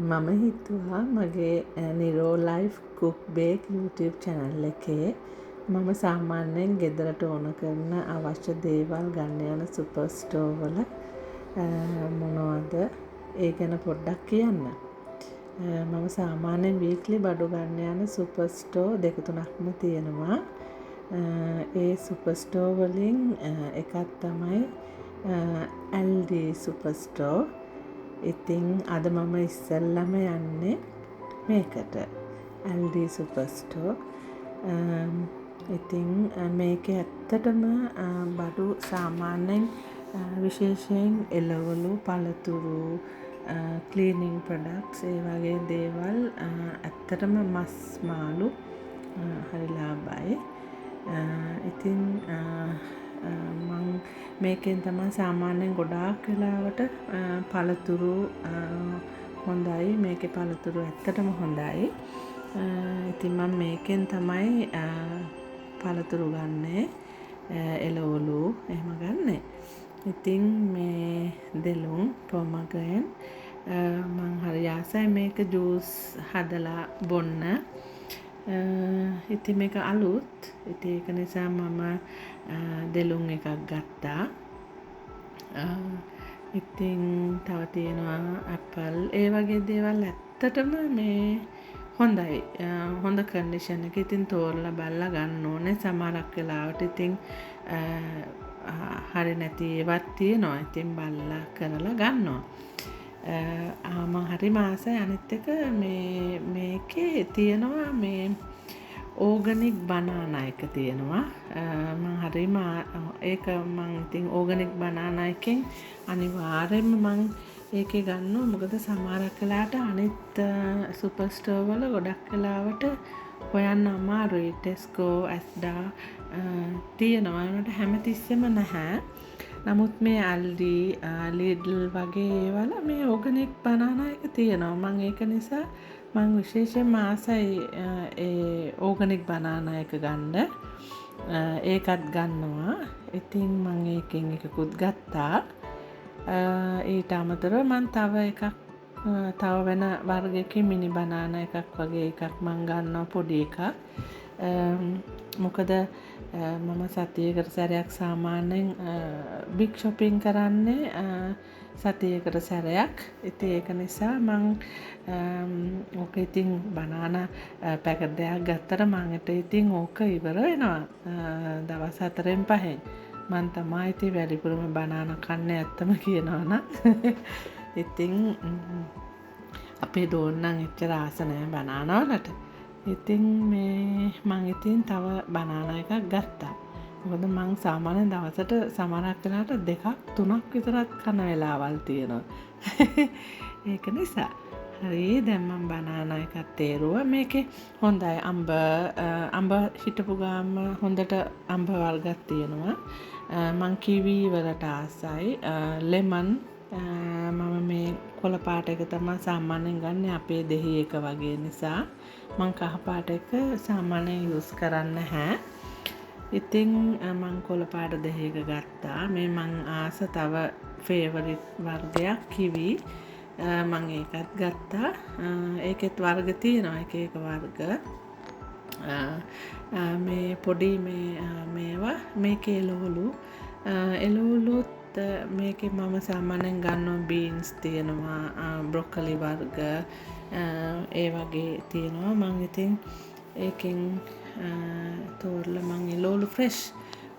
මම හිතුවා මගේ Niro life cook bake YouTube channel එකේ මම සාමාන්‍යයෙන් ගෙදරට ඕන කරන අවශ්‍ය දේවල් ගන්න යන සුපර් ස්ටෝර් වල මොනවද ඒ ගැන පොඩ්ඩක් කියන්න. මම සාමාන්‍යයෙන් වීක්ලි බඩු ගන්න යන සුපර් ස්ටෝර් දෙක තුනක්ම තියෙනවා. ඒ සුපර් ස්ටෝර් වලින් එකක් තමයි Aldi සුපර් ස්ටෝර්. ඉතින් අද මම ඉස්සෙල්ලම යන්නේ මේකට Aldi සුපර් ස්ටෝර්. ඉතින් මේකේ ඇත්තටම බඩු සාමාන්‍යයෙන් විශේෂයෙන් එළවලු, පළතුරු, ක්ලීනින් ප්‍රොඩක්ට්ස් ඒ වගේ දේවල් ඇත්තටම මස් මාළු හරි ලාභයි. ඉතින් මං මේකෙන් තමයි සාමාන්‍යයෙන් ගොඩාක් වෙලාවට පළතුරු හොඳයි. මේකේ පළතුරු ඇත්තටම හොඳයි. ඉතින් මම මේකෙන් තමයි පළතුරු ගන්නේ, එළවලු එහෙම ගන්නෙ. ඉතින් මේ දෙලුම් පොමග්‍රේන් මං හරි ආසයි මේක ජූස් හදලා බොන්න. ඉතින් මේක අලුත්. ඉතින් ඒක නිසා මම දෙලුම් එකක් ගත්තා. ඉතින් තව තියෙනවා ඇපල්. ඒ වගේ දේවල් ඇත්තටම මේ හොඳයි. හොඳ කන්ඩිෂන් එක. ඉතින් තෝරලා බලලා ගන්න ඕනේ. සමහරක් වෙලාවට ඉතින් හරි නැති ඒවත් තියෙනවා. ඉතින් බලලා කරලා ගන්නවා. මම හරි ආසයි. අනිත් එක මේකේ තියෙනවා මේ ඕගනික් බනානා එක තියෙනවා. මම හරිම ඒක මම ඉතින් ඕගනික් බනානා එකෙන් අනිවාර්යයෙන්ම මම ඒකේ ගන්නවා. මොකද සමහරක් වෙලාවට අනිත් සුපර් ස්ටෝර් වල ගොඩක් වෙලාවට හොයන්න අමාරුයි. ටෙස්කෝ, ඇස්ඩා තියෙනවා. ඒකට හැමතිස්සෙම නැහැ. නමුත් මේ Aldi, Lidl වගේ ඒවල මේ ඕගනික් බනානා එක තියෙනවා. මම ඒක නිසා මං විශේෂයෙන්ම ආසයි ඒ ඕගනික් බනානා එක ගන්න. ඒකත් ගන්නවා. ඉතින් මං ඒකෙන් එකකුත් ගත්තා. ඊට අමතරව මං තව වෙන වර්ගයකින් මිනි බනානා එකක් වගේ එකක් මං ගන්නවා, පොඩි එකක්. මොකද මම සතියකට සැරයක් සාමාන්‍යයෙන් බිග් shopping කරන්නේ සතියකට සැරයක්. ඉතින් ඒක නිසා මං ඕක ඉතින් බනානා පැකට් දෙකක් ගත්තට මං ඉතින් ඕක ඉවර වෙනවා දවස් 4-5. මං තමයි ඉතින් වැඩිපුරම බනානා කන්නේ ඇත්තම කියනවා නම්. ඉතින් අපේ දෝන්නම් එච්චර ආස නැහැ බනානා වලට. ඉතින් මං ඉතින් තව බනානා එකක් ගත්තා. මොකද මං සාමාන්‍යයෙන් දවසට සමහරක් වෙලාවට 2-3ක් විතරක් කන වෙලාවල් තියෙනවා. ඒක නිසා හරි දැන් මම බනානා එකක් තේරුවා. මේකේ හොඳයි අඹ හිටපු ගාම හොඳට අඹ වර්ගයක් තියෙනවා. මං කිවි වලට ආසයි. ලෙමන් මම මේ කොළ පාට එක තමයි සාමාන්‍යයෙන් ගන්න අපේ දෙහි එක වගේ නිසා. මං කහ පාට එක සාමාන්‍යයෙන් යූස් කරන්නේ නැහැ. ඉතින් මං කොළ පාට දෙහි එක ගත්තා. මේ මං ආස තව ෆේවරිට් වර්ගයක් කිවි. මං ඒකත් ගත්තා. ඒකෙත් වර්ග තියෙනවා, එක වර්ග. මේ පොඩි මේවා මේකේ එළවලුත් මේකේ මම සාමාන්‍යයෙන් ගන්නවා. බීන්ස් තියෙනවා, බ්‍රොකොලි වර්ග ඒ වගේ තියෙනවා. මං ඉතින් ඒකෙන් තෝරලා මං එළවලු ෆ්‍රෙෂ්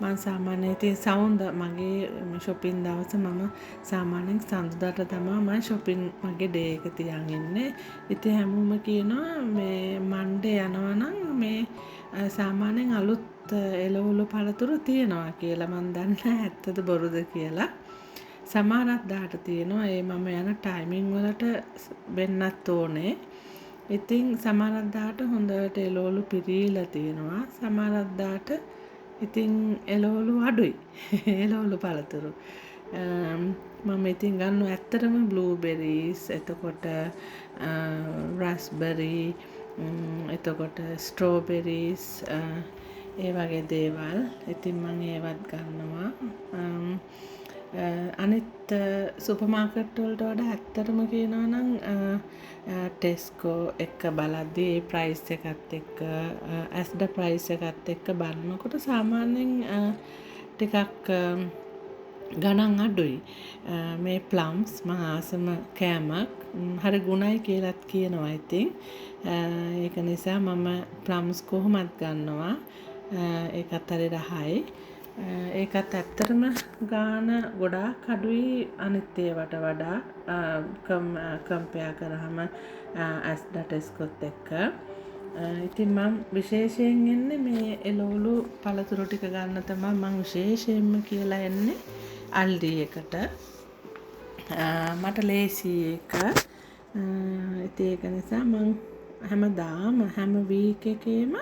මං සාමාන්‍යයෙන් ඉතින් සවුන්ද මගේ shopping දවස මම සාමාන්‍යයෙන් සඳුදාට තමයි මම shopping මගේ day එක තියන් ඉන්නේ. ඉතින් හැමෝම කියනවා මේ Monday යනවා නම් මේ සාමාන්‍යයෙන් අලුත් එළවලු පළතුරු තියෙනවා කියලා. මං දන්නේ නැහැ ඇත්තද බොරුද කියලා. සමහරක් දාට තියෙනවා. ඒ මම යන ටයිමින් වලට වෙන්නත් ඕනේ. ඉතින් සමහරක් දාට හොඳට එළවලු පිරීලා තියෙනවා. සමහරක් දාට ඉතින් එළවලු අඩුයි. එළවලු පළතුරු මම ඉතින් ගන්නවා ඇත්තටම බ්ලූබෙරීස්, එතකොට රාස්බෙරි, එතකොට ස්ට්‍රෝබෙරීස් ඒ වගේ දේවල්. ඉතින් මම ඒවත් ගන්නවා. අනිත් සුපර් මාකට් වලට වඩා ඇත්තටම කියනවා නම් ටෙස්කෝ එක බලද්දී ඒ ප්‍රයිස් එකත් එක්ක ඇස්ඩ ප්‍රයිස් එකත් එක්ක බලනකොට සාමාන්‍යයෙන් ටිකක් ගණන් අඩුයි. මේ ප්ලම්ස් මං ආසම කෑමක් හරි ගුණයි කියලත් කියනවා ඉතින්. ඒක නිසා මම ප්ලම්ස් කොහොමත් ගන්නවා. ඒකත් හරි රහයි. ඒකත් ඇත්තටම ගාන ගොඩාක් අඩුයි අනිත් ඒවට වඩා කම්පෙයාර් කරාම ඇස්ඩා ටෙස්කොත් එක්ක. ඉතින් මම විශේෂයෙන් එන්නේ මේ එළවලු පළතුරු ටික ගන්න තමයි මම විශේෂයෙන්ම කියලා එන්නේ අල්ඩි එකට. මට ලේසි එක. ඉතින් ඒක නිසා මම හැමදාම හැම වීක් එකේම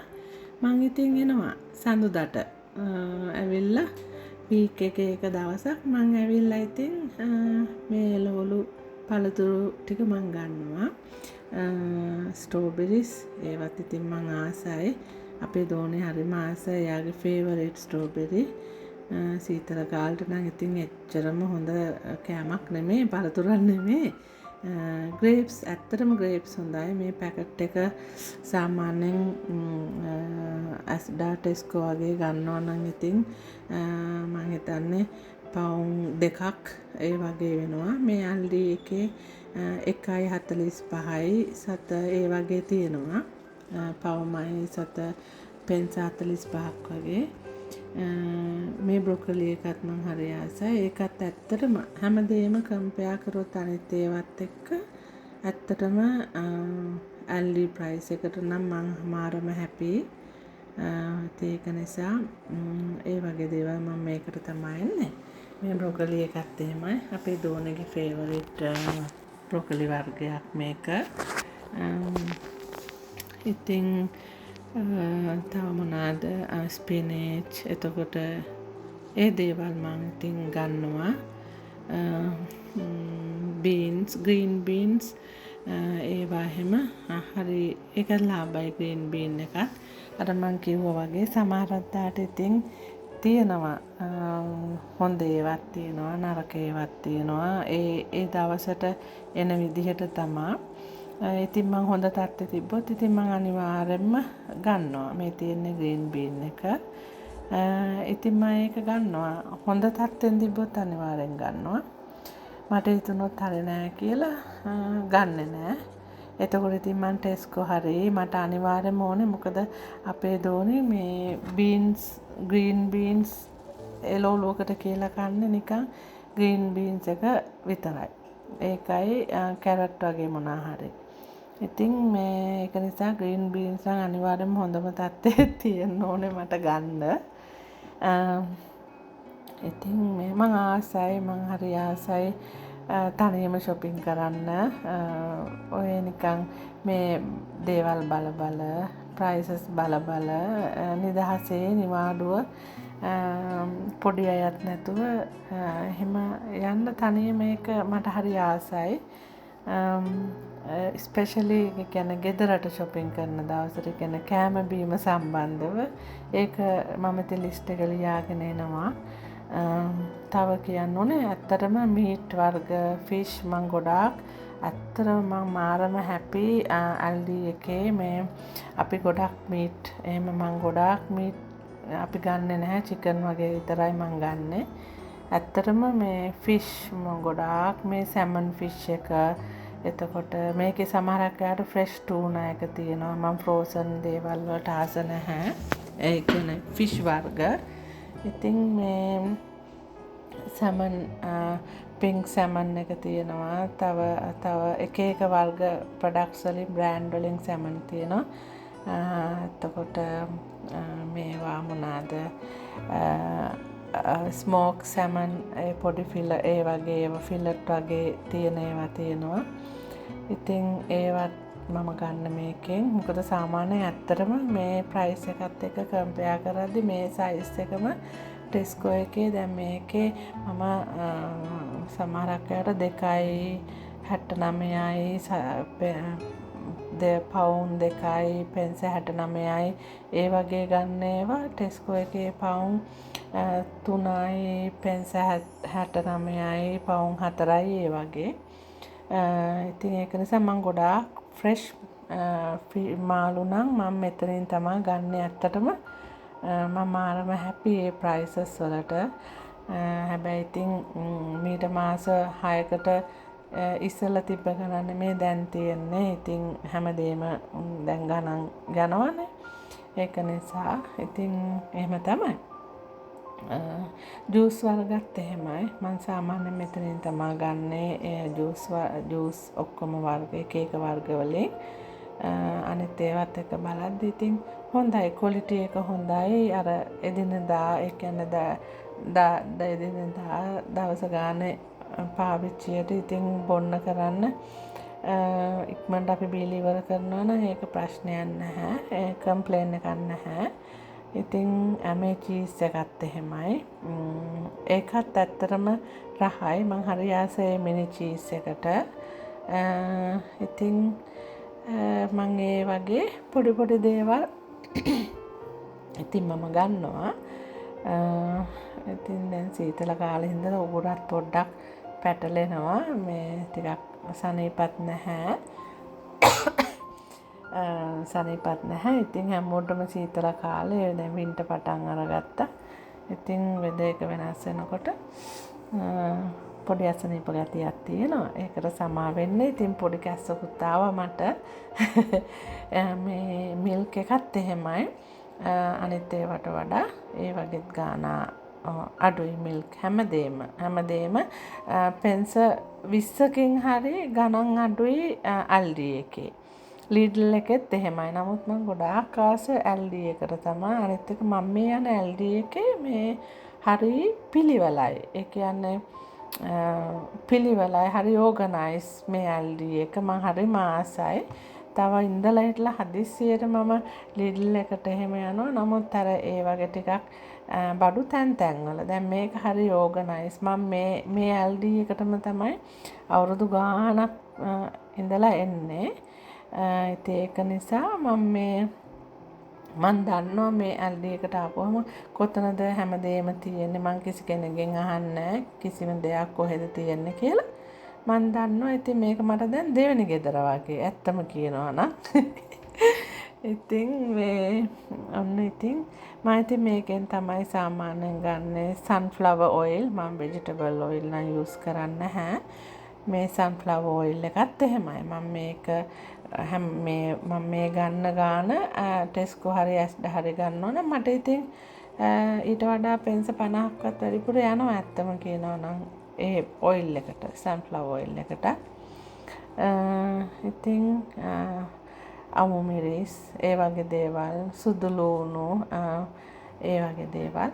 මං ඉතින් එනවා සඳුදාට. ඇවිල්ලා වීක් එකේ එක දවසක් මං ඇවිල්ලා ඉතින් මේ එළවලු පළතුරු ටික මං ගන්නවා. ස්ට්‍රෝබෙරිස් ඒවත් ඉතින් මං ආසයි. අපේ දෝනේ හරිම ආසයි. එයාගේ ෆේවරේට් ස්ට්‍රෝබෙරි. සීතල කාලට නම් ඉතින් එච්චරම හොඳ කෑමක් නෙමෙයි, පළතුරක් නෙමෙයි. ග්‍රේප්ස් ඇත්තටම ග්‍රේප්ස් හොඳයි. මේ පැකට් එක සාමාන්‍යයෙන් ඇස්ඩා ටෙස්කෝ වගේ ගන්නවා නම් ඉතින් මම හිතන්නේ පවුම් 2ක් ඒ වගේ වෙනවා. මේ අල්ඩි එකේ 1.45යි සත ඒ වගේ තියෙනවා. පවුමයි සත පෙන්ස 45ක් වගේ. මේ බ්‍රොකොලි එකත් මං හරි ආසයි. ඒකත් ඇත්තටම හැමදේම කම්පෙයාර් කරොත් අනිත් ඒවත් එක්ක ඇත්තටම ඇල්ඩි ප්‍රයිස් එකට නම් මං මාරම හැපි. ඒක නිසා ඒ වගේ දේවල් මම මේකට තමයි එන්නේ. මේ බ්‍රොකොලි එකත් එහෙමයි. අපේ දෝනගේ ෆේවරිට් බ්‍රොකොලි වර්ගයක් මේක. ඉතින් තව මොනවාද ස්පිනච් එතකොට ඒ දේවල් මං ඉතින් ගන්නවා. බීන්ස් ග්‍රීන් බීන්ස් ඒවා එහෙම හරි ඒක ලාභයි ග්‍රීන් බීන් එකත්. අර මං කිව්වා වගේ සමහරක් දාට ඉතින් තියෙනවා හොඳ ඒවත් තියෙනවා නරක ඒවත් තියෙනවා. ඒ දවසට එන විදිහට තමයි. ඉතින් මං හොඳ තත්ත්වෙ තිබ්බොත් ඉතින් මං අනිවාර්යෙන්ම ගන්නවා. මේ තියෙන ග්‍රීන් බීන් එක. ඉතින් මම ඒක ගන්නවා. හොඳ තත්ත්වෙන් තිබ්බොත් අනිවාර්යෙන් ගන්නවා. මට හිතුනොත් හරි නෑ කියලා ගන්නෙ නෑ. එතකොට ඉතින් මං ටෙස්කෝ හරි මට අනිවාර්යෙන්ම ඕනේ. මොකද අපේ දෝනේ මේ බීන්ස් ග්‍රීන් බීන්ස් එළවලුවකට කියලා කන්නේ නිකන් ග්‍රීන් බීන්ස් එක විතරයි. ඒකයි කැරට් වගේ මොනා හරි. ඉතින් මේ ඒක නිසා ග්‍රීන් බීන්ස් නම් අනිවාර්යෙන්ම හොඳම තත්ත්වයේ තියෙන්න ඕනේ මට ගන්න. ඉතින් මේ මං ආසයි මං හරි ආසයි තනියම shopping කරන්න. ඔය නිකන් මේ දේවල් බල prices බල නිදහසේ නිවාඩුව පොඩි අයත් නැතුව එහෙම යන්න තනියම මේක මට හරි ආසයි. ස්පෙෂලි කියන්නේ ගෙදරට shopping කරන දවසට කියන්නේ කෑම බීම සම්බන්ධව ඒක මම ඉතින් ලිස්ට් එක ලියාගෙන එනවා. තව කියන්න ඕනේ ඇත්තටම මීට් වර්ග ෆිෂ් මං ගොඩාක් ඇත්තටම මං මාරම හැපි ඇල්ඩි එකේ මේ අපි ගොඩක් මීට් එහෙම මං ගොඩාක් මීට් අපි ගන්නෙ නැහැ. චිකන් වගේ විතරයි මං ගන්නෙ. ඇත්තටම මේ ෆිෂ් මං ගොඩාක් මේ සැමන් ෆිෂ් එක එතකොට මේකේ සමහරක් අයට ෆ්‍රෙෂ් ටූනා එක තියෙනවා. මම ෆ්‍රෝසන් දේවල් වලට ආස නැහැ. ඒ කියන්නේ ෆිෂ් වර්ග. ඉතින් මේ සැමන් පින්ක් සැමන් එක තියෙනවා. තව එක වර්ග ප්‍රොඩක්ට්ස් වලින් බ්‍රෑන්ඩ් වලින් සැමන් තියෙනවා. එතකොට මේවා මොනවාද ස්මෝක් සැමන් පොඩි ඒ වගේ ඒවා ෆිලට් වගේ තියෙන ඒවා තියෙනවා. ඉතින් ඒවත් මම ගන්න මේකෙන්. මොකද සාමාන්‍යයෙන් ඇත්තටම මේ ප්‍රයිස් එකත් එක්ක කම්පෙයාර් කරද්දි මේ සයිස් එකම ටෙස්කෝ එකේ දැන් මේකේ මම සමහරක් අයට 2.69යි පවුන් 2යි පෙන්ස 69යි ඒ වගේ ගන්න ඒවා ටෙස්කෝ එකේ පවුන් 3යි පෙන්ස 69යි පවුන් 4යි ඒ වගේ. ඉතින් ඒක නිසා මම ගොඩාක් ෆ්‍රෙෂ් මාළු නම් මම මෙතනින් තමයි ගන්න. ඇත්තටම මම මාරම හැපි ඒ ප්‍රයිසස් වලට. හැබැයි ඉතින් මීට මාස 6කට ඉස්සෙල්ලා තිබ්බ ගණන් මේ දැන් තියෙන්නේ. ඉතින් හැමදේම දැන් ගණන් යනවනේ. ඒක නිසා ඉතින් එහෙම තමයි. ජූස් වර්ගත් එහෙමයි. මම සාමාන්‍යයෙන් මෙතනින් තමයි ගන්නේ ජූස් ඔක්කොම වර්ග එක වර්ග වලින්. අනිත් ඒවත් එක බලද්දි ඉතින් හොඳයි ක්වොලිටි එක හොඳයි. අර එදිනෙදා ඒ කියන්නේ එදිනෙදා දවස ගානේ පාවිච්චියට ඉතින් බොන්න කරන්න ඉක්මනට අපි බීලි ඉවර කරනවා නම් ඒක ප්‍රශ්නයක් නැහැ. කම්ප්ලේන් එකක් නැහැ. ඉතින් මේ චීස් එකත් එහෙමයි. ඒකත් ඇත්තටම රහයි. මං හරි ආසයි මිනි චීස් එකට. ඉතින් මං ඒ වගේ පොඩි දේවල් ඉතින් මම ගන්නවා. ඉතින් දැන් සීතල කාලේ හින්දා උගුරත් පොඩ්ඩක් පැටලෙනවා. මේ ටිකක් සනීපත් නැහැ. ඉතින් හැමෝටම සීතල කාලේ දැන් වින්ටර් පටන් අරගත්තා. ඉතින් වෙදර් එක වෙනස් වෙනකොට පොඩි අසනීප ගතියක් තියෙනවා. ඒකට සමා වෙන්න. ඉතින් පොඩි කැස්සකුත් ආවා මට. මේ මිල්ක් එකත් එහෙමයි. අනිත් ඒවට වඩා ඒ වගේත් ගාන අඩුයි මිල්ක් හැමදේම පෙන්ස 20කින් හරි ගණන් අඩුයි අල්ඩි එකේ. ලිඩල් එකෙත් එහෙමයි. නමුත් මම ගොඩාක් ආස ඇල්ඩි එකට තමයි. අනිත් එක මම මේ යන ඇල්ඩි එකේ මේ හරි පිළිවෙලයි. ඒ කියන්නේ පිළිවෙලයි හරි ඕගනයිස් මේ ඇල්ඩි එක. මම හරිම ආසයි. තව ඉඳලා හිටලා හදිස්සියට මම ලිඩල් එකට එහෙම යනවා. නමුත් අර ඒ වගේ ටිකක් බඩු තැන් වල. දැන් මේක හරි ඕගනයිස්. මම මේ ඇල්ඩි එකටම තමයි අවුරුදු ගාණක් ඉඳලා එන්නේ. ඉතින් ඒක නිසා මම දන්නවා මේ ඇල්ඩි එකට ආපුවම කොතනද හැමදේම තියෙන්නේ. මං කිසි කෙනෙක්ගෙන් අහන්නේ කිසිම දෙයක් කොහෙද තියෙන්නේ කියලා. මං දන්නවා. ඉතින් මේක මට දැන් දෙවෙනි ගෙදර වගේ. ඇත්තම කියනවා නම්. ඉතින් ඉතින් මම ඉතින් මේකෙන් තමයි සාමාන්‍යයෙන් ගන්නේ sunflower oil. මම vegetable oil නම් යූස් කරන්නේ නැහැ. මේ sunflower oil එකත් එහෙමයි. මම මේ ගන්න ගාන ටෙස්කෝ හරි ඇස්ඩ හරි ගන්න ඕන. මට ඉතින් ඊට වඩා පෙන්ස 50ක්වත් වැඩිපුර යනවා ඇත්තම කියනවා නම් ඒ ඔයිල් එකට sunflower oil එකට. ඉතින් අමු මිරිස් ඒ වගේ දේවල් සුදු ලූණු ඒ වගේ දේවල්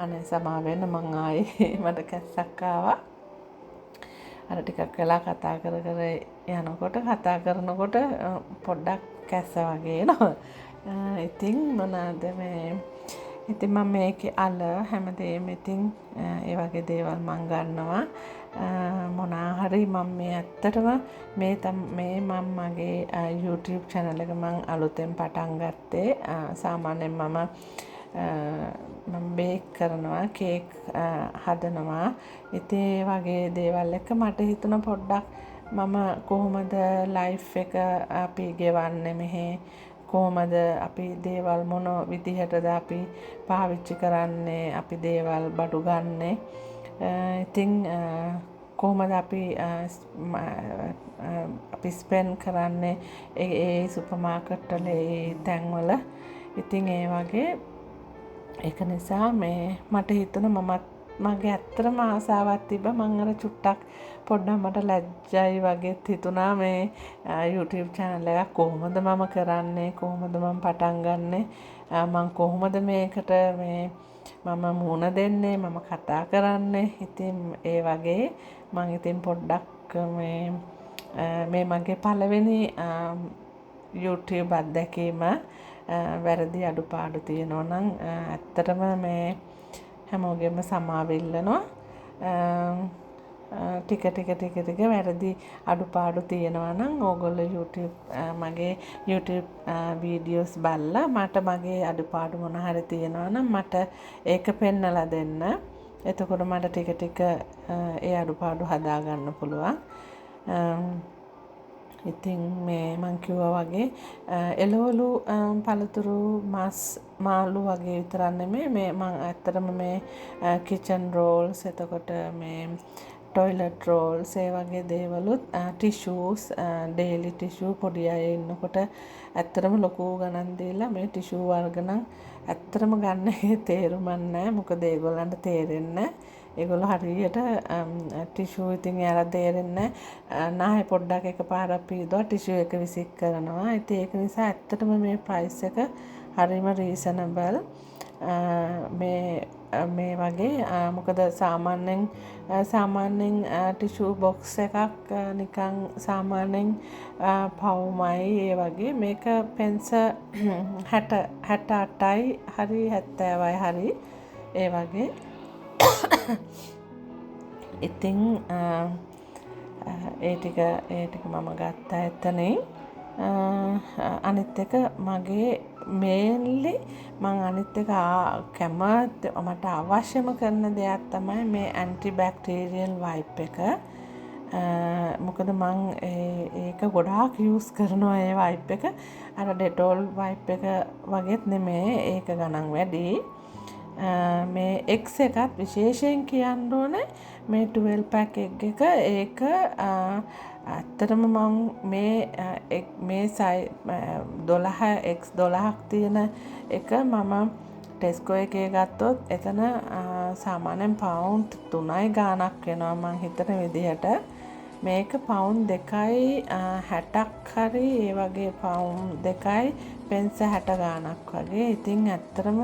අනේ සමා වෙන්න මං ආයේ මට කැස්සක් ආවා. අර ටිකක් වෙලා කතා කර කරනකොට පොඩ්ඩක් කැස්ස වගේ එනවා. ඉතින් මොනවාද ඉතින් මම මේකේ අල හැමදේම ඉතින් ඒ වගේ දේවල් මං ගන්නවා. මොනා හරි මම මේ ඇත්තටම මම මගේ YouTube channel එක මං අලුතෙන් පටන් ගත්තේ. සාමාන්‍යයෙන් මම බේක් කරනවා, කේක් හදනවා. ඉතින් ඒ වගේ දේවල් එක මට හිතුණා පොඩ්ඩක් මම කොහොමද ලයිෆ් එක අපි ගෙවන්නේ මෙහි, කොහොමද අපි දේවල් මොන විදිහටද අපි පාවිච්චි කරන්නේ, අපි දේවල් බඩු ගන්නේ. ඉතින් කොහොමද අපි ස්පෙන්ඩ් කරන්නේ ඒ සුපර් මාකට් වල ඒ තැන්වල. ඉතින් ඒ වගේ ඒක නිසා මට හිතුණා මගේ ඇත්තටම ආසාවක් තිබ්බා. මං අර චුට්ටක් පොඩ්ඩක් මට ලැජ්ජයි වගේත් හිතුණා මේ YouTube channel එකක් කොහොමද මම කරන්නේ, කොහොමද මම පටන් ගන්නෙ, මං කොහොමද මේකට මම මුහුණ දෙන්නේ, මම කතා කරන්නේ. ඉතින් ඒ වගේ මං ඉතින් පොඩ්ඩක් මේ මගේ පළවෙනි YouTube අත්දැකීම. වැරදි අඩුපාඩු තියෙනවා නම් ඇත්තටම මේ හැමෝගෙම සමාව ඉල්ලනවා. ටික වැරදි අඩුපාඩු තියෙනවා නම් ඕගොල්ලෝ YouTube මගේ YouTube වීඩියෝස් බලලා මට මගේ අඩුපාඩු මොන හරි තියෙනවා නම් මට ඒක පෙන්නලා දෙන්න. එතකොට මට ටික ඒ අඩුපාඩු හදා ගන්න පුළුවන්. ඉතින් මේ මං කිව්වා වගේ එළවලු පළතුරු මස් මාළු වගේ විතරක් නෙමෙයි මේ මං ඇත්තටම මේ කිචන් රෝල්ස් එතකොට මේ ටොයිලට් රෝල්ස් ඒ වගේ දේවලුත් ටිෂූස් ඩේලි ටිෂූ පොඩි අය ඉන්නකොට ඇත්තටම ලොකු ගණන් දීලා මේ ටිෂූ වර්ග නම් ඇත්තටම ගන්න තේරුමක් නැහැ. මොකද ඒගොල්ලන්ට තේරෙන්නේ ඒගොල්ලෝ හරියට ටිෂූ ඉතින් යාලා තේරෙන්නේ නැහැ පොඩ්ඩක් එකපාරක් පීදුවා ටිෂූ එක විසික් කරනවා. ඉතින් ඒක නිසා ඇත්තටම මේ ප්‍රයිස් එක හරිම රීසනබල්. මේ වගේ මොකද සාමාන්‍යයෙන් ටිෂූ බොක්ස් එකක් නිකන් සාමාන්‍යයෙන් පවුමයි ඒ වගේ මේක පෙන්ස 68යි හරි 70යි හරි ඒ වගේ. ඉතින් ඒ ටික මම ගත්තා එතනින්. අනිත් එක මගේ මේන්ලි මං අනිත් එක කැමති මට අවශ්‍යම කරන දෙයක් තමයි මේ ඇන්ටි බැක්ටීරියල් වයිප් එක. මොකද මං ඒක ගොඩාක් යූස් කරනවා ඒ වයිප් එක. අර ඩෙටෝල් වයිප් එක වගේත් නෙමෙයි ඒක ගණන් වැඩි. මේ X එකත් විශේෂයෙන් කියන්න ඕනේ මේ 12 පැක් එක ඒක ඇත්තටම මම මේ සයි 12x12ක් තියෙන එක මම ටෙස්කෝ එකේ ගත්තොත් එතන සාමාන්‍යයෙන් පවුන්ඩ් 3යි ගාණක් වෙනවා මං හිතන විදිහට. මේක පවුන්ඩ් 2.60ක් හරි ඒ වගේ පවුන්ඩ් 2යි පෙන්ස 60 ගාණක් වගේ. ඉතින් ඇත්තටම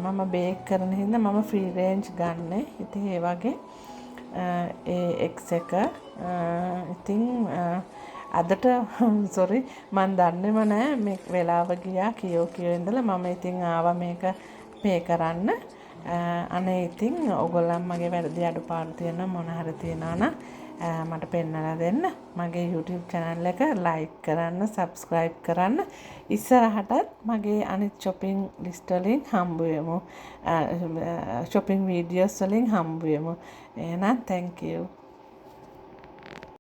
මම බේක් කරන හින්දා මම ෆ්‍රී රේන්ජ් ගන්නෙ. ඉතින් ඒ වගේ ඒ X එක ඉතින් අදට සොරි මන් දන්නේම නෑ මේ වෙලාව ගියා කියෝ ඉඳලා මම ඉතින් ආවා මේක පේ කරන්න. අනේ ඉතින් ඔයගොල්ලන් මගේ වැරදි අඩුපාඩු තියෙනවා මොන හරි තියෙනවා නම් මට පෙන්නලා දෙන්න. මගේ YouTube channel එක like කරන්න, subscribe කරන්න. ඉස්සරහටත් මගේ අනිත් shopping list වලින් හම්බ වෙමු. shopping videos වලින් හම්බ වෙමු. එහෙනම් thank you.